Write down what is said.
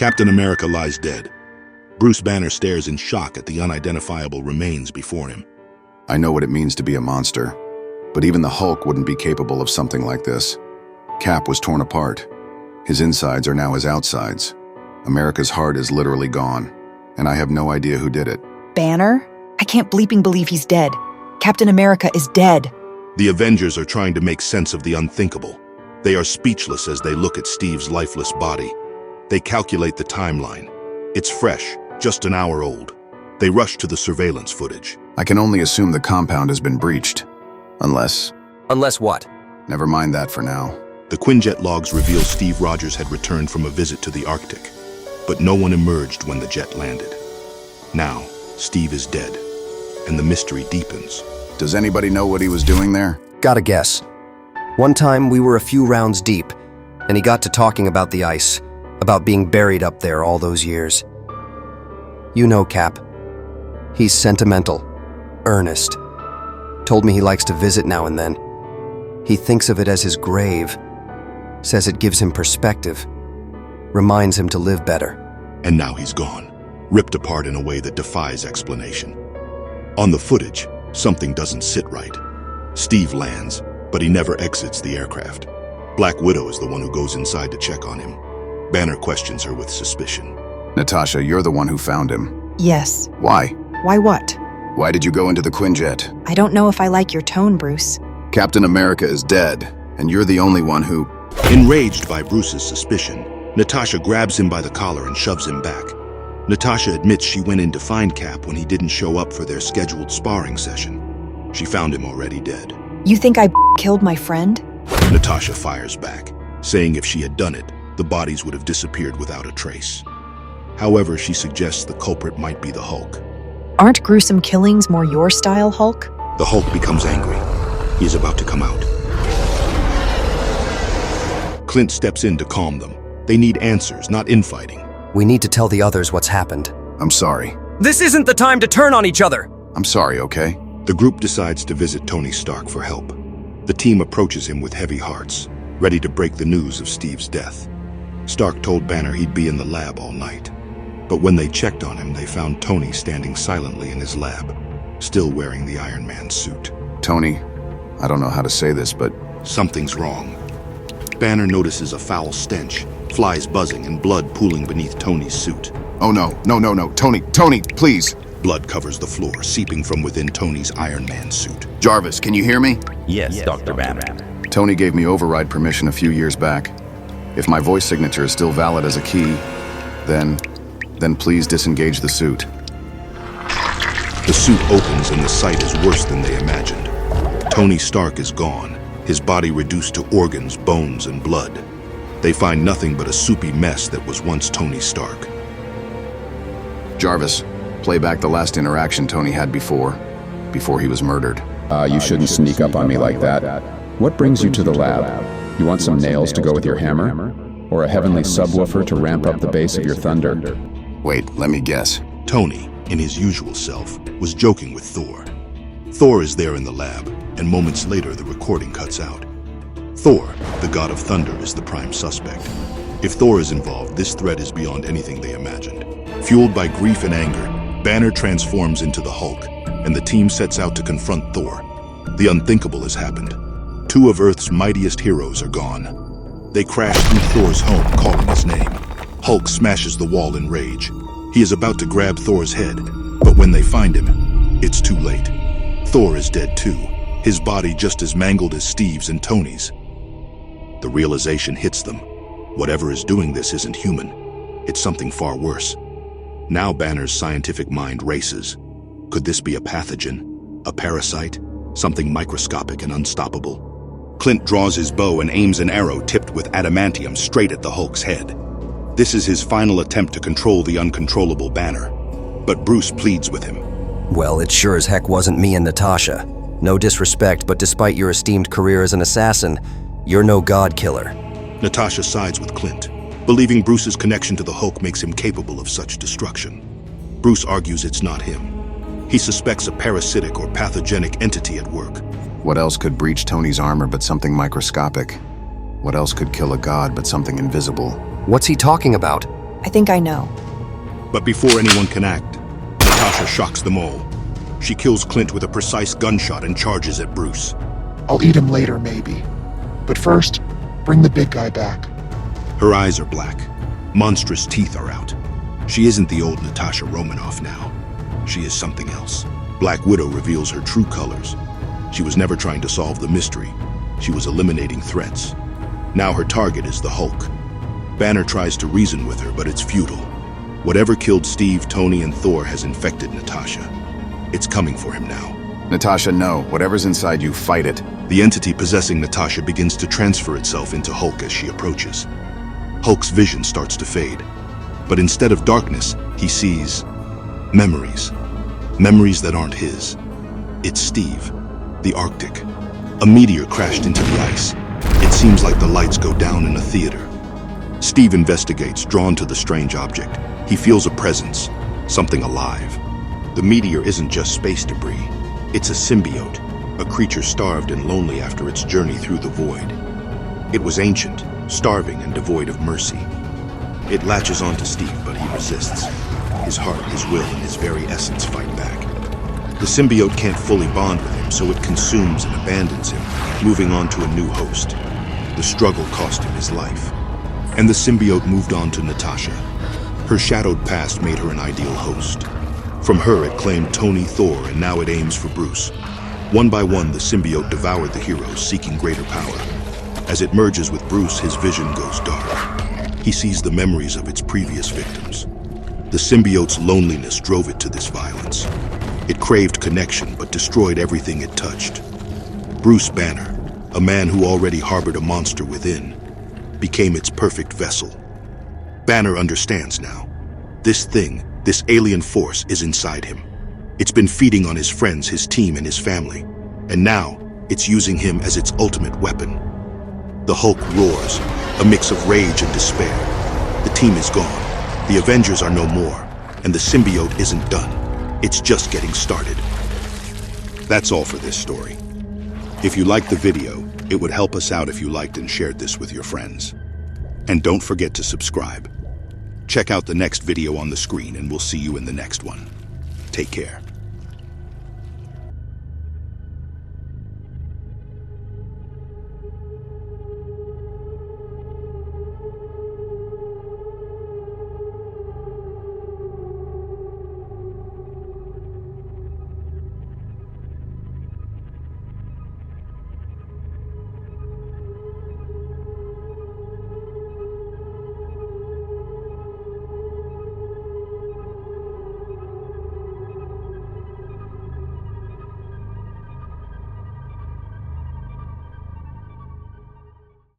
Captain America lies dead. Bruce Banner stares in shock at the unidentifiable remains before him. I know what it means to be a monster, but even the Hulk wouldn't be capable of something like this. Cap was torn apart. His insides are now his outsides. America's heart is literally gone, and I have no idea who did it. Banner? I can't bleeping believe he's dead. Captain America is dead. The Avengers are trying to make sense of the unthinkable. They are speechless as they look at Steve's lifeless body. They calculate the timeline. It's fresh, just an hour old. They rush to the surveillance footage. I can only assume the compound has been breached. Unless what? Never mind that for now. The Quinjet logs reveal Steve Rogers had returned from a visit to the Arctic, but no one emerged when the jet landed. Now, Steve is dead, and the mystery deepens. Does anybody know what he was doing there? Gotta guess. One time we were a few rounds deep, and he got to talking about the ice, about being buried up there all those years. You know Cap. He's sentimental, earnest. Told me he likes to visit now and then. He thinks of it as his grave, says it gives him perspective, reminds him to live better. And now he's gone, ripped apart in a way that defies explanation. On the footage, something doesn't sit right. Steve lands, but he never exits the aircraft. Black Widow is the one who goes inside to check on him. Banner questions her with suspicion. Natasha, you're the one who found him. Yes. Why? Why what? Why did you go into the Quinjet? I don't know if I like your tone, Bruce. Captain America is dead, and you're the only one who... Enraged by Bruce's suspicion, Natasha grabs him by the collar and shoves him back. Natasha admits she went in to find Cap when he didn't show up for their scheduled sparring session. She found him already dead. You think I killed my friend? Natasha fires back, saying if she had done it, the bodies would have disappeared without a trace. However, she suggests the culprit might be the Hulk. Aren't gruesome killings more your style, Hulk? The Hulk becomes angry. He is about to come out. Clint steps in to calm them. They need answers, not infighting. We need to tell the others what's happened. I'm sorry. This isn't the time to turn on each other! I'm sorry, okay? The group decides to visit Tony Stark for help. The team approaches him with heavy hearts, ready to break the news of Steve's death. Stark told Banner he'd be in the lab all night. But when they checked on him, they found Tony standing silently in his lab, still wearing the Iron Man suit. Tony, I don't know how to say this, but... Something's wrong. Banner notices a foul stench, flies buzzing and blood pooling beneath Tony's suit. Oh no, no, Tony, please! Blood covers the floor, seeping from within Tony's Iron Man suit. Jarvis, can you hear me? Yes, Dr. Banner. Tony gave me override permission a few years back. If my voice signature is still valid as a key, then please disengage the suit. The suit opens and the sight is worse than they imagined. Tony Stark is gone, his body reduced to organs, bones, and blood. They find nothing but a soupy mess that was once Tony Stark. Jarvis, play back the last interaction Tony had before he was murdered. You shouldn't sneak up on me like that. What brings you to the lab? You want some nails to go with your hammer? Or a heavenly subwoofer to ramp up the bass of your thunder? Wait, let me guess. Tony, in his usual self, was joking with Thor. Thor is there in the lab, and moments later the recording cuts out. Thor, the god of thunder, is the prime suspect. If Thor is involved, this threat is beyond anything they imagined. Fueled by grief and anger, Banner transforms into the Hulk, and the team sets out to confront Thor. The unthinkable has happened. Two of Earth's mightiest heroes are gone. They crash through Thor's home, calling his name. Hulk smashes the wall in rage. He is about to grab Thor's head, but when they find him, it's too late. Thor is dead too, his body just as mangled as Steve's and Tony's. The realization hits them. Whatever is doing this isn't human. It's something far worse. Now Banner's scientific mind races. Could this be a pathogen? A parasite? Something microscopic and unstoppable? Clint draws his bow and aims an arrow tipped with adamantium straight at the Hulk's head. This is his final attempt to control the uncontrollable Banner. But Bruce pleads with him. Well, it sure as heck wasn't me and Natasha. No disrespect, but despite your esteemed career as an assassin, you're no god killer. Natasha sides with Clint, believing Bruce's connection to the Hulk makes him capable of such destruction. Bruce argues it's not him. He suspects a parasitic or pathogenic entity at work. What else could breach Tony's armor but something microscopic? What else could kill a god but something invisible? What's he talking about? I think I know. But before anyone can act, Natasha shocks them all. She kills Clint with a precise gunshot and charges at Bruce. I'll eat him later, maybe. But first, bring the big guy back. Her eyes are black. Monstrous teeth are out. She isn't the old Natasha Romanoff now. She is something else. Black Widow reveals her true colors. She was never trying to solve the mystery. She was eliminating threats. Now her target is the Hulk. Banner tries to reason with her, but it's futile. Whatever killed Steve, Tony, and Thor has infected Natasha. It's coming for him now. Natasha, no. Whatever's inside you, fight it. The entity possessing Natasha begins to transfer itself into Hulk as she approaches. Hulk's vision starts to fade. But instead of darkness, he sees memories. Memories that aren't his. It's Steve, the Arctic. A meteor crashed into the ice. It seems like the lights go down in a theater. Steve investigates, drawn to the strange object. He feels a presence, something alive. The meteor isn't just space debris. It's a symbiote, a creature starved and lonely after its journey through the void. It was ancient, starving, and devoid of mercy. It latches onto Steve, but he resists. His heart, his will, and his very essence fight back. The symbiote can't fully bond with him, so it consumes and abandons him, moving on to a new host. The struggle cost him his life. And the symbiote moved on to Natasha. Her shadowed past made her an ideal host. From her, it claimed Tony, Thor, and now it aims for Bruce. One by one, the symbiote devoured the heroes, seeking greater power. As it merges with Bruce, his vision goes dark. He sees the memories of its previous victims. The symbiote's loneliness drove it to this violence. It craved connection, but destroyed everything it touched. Bruce Banner, a man who already harbored a monster within, became its perfect vessel. Banner understands now. This thing, this alien force, is inside him. It's been feeding on his friends, his team, and his family. And now, it's using him as its ultimate weapon. The Hulk roars, a mix of rage and despair. The team is gone. The Avengers are no more. And the symbiote isn't done. It's just getting started. That's all for this story. If you liked the video, it would help us out if you liked and shared this with your friends. And don't forget to subscribe. Check out the next video on the screen and we'll see you in the next one. Take care.